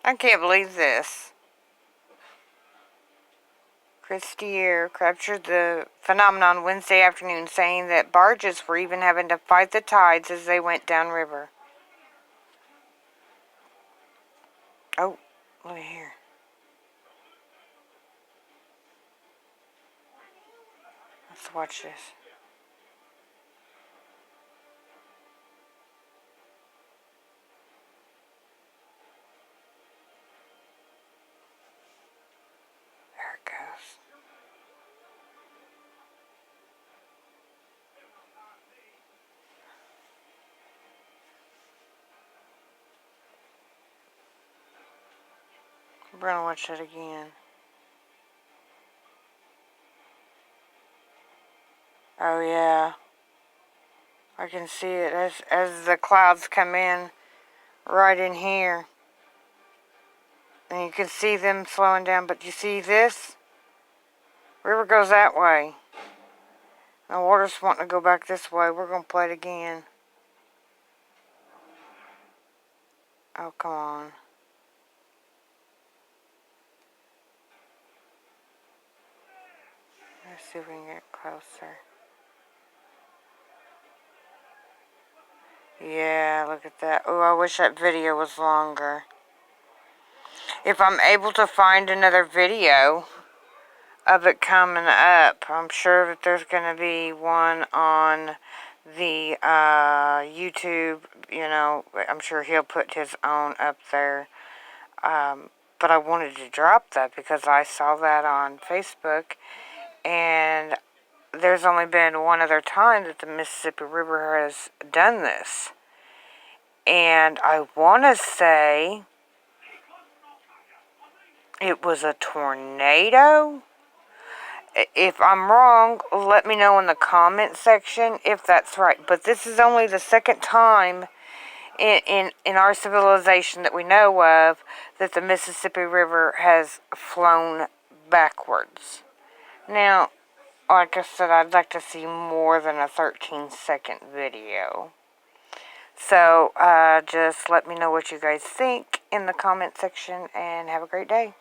I can't believe this. Christier captured the phenomenon Wednesday afternoon, saying that barges were even having to fight the tides as they went downriver. Oh, look at here. Let's watch this. There it goes. We're gonna watch that again. Oh yeah, I can see it as the clouds come in right in here, and you can see them slowing down. But you see this? River goes that way. The water's wanting to go back this way. We're gonna play it again. Oh, come on. Let's see if we can get closer. Yeah, look at that. Oh, I wish that video was longer. If I'm able to find another video of it coming up, I'm sure that there's going to be one on the YouTube. You know, I'm sure he'll put his own up there. But I wanted to drop that because I saw that on Facebook, and there's only been one other time that the Mississippi River has done this. And I want to say it was a tornado. If I'm wrong, let me know in the comment section if that's right. But this is only the second time in our civilization that we know of that the Mississippi River has flown backwards. Now, like I said, I'd like to see more than a 13-second video. So, just let me know what you guys think in the comment section, and have a great day.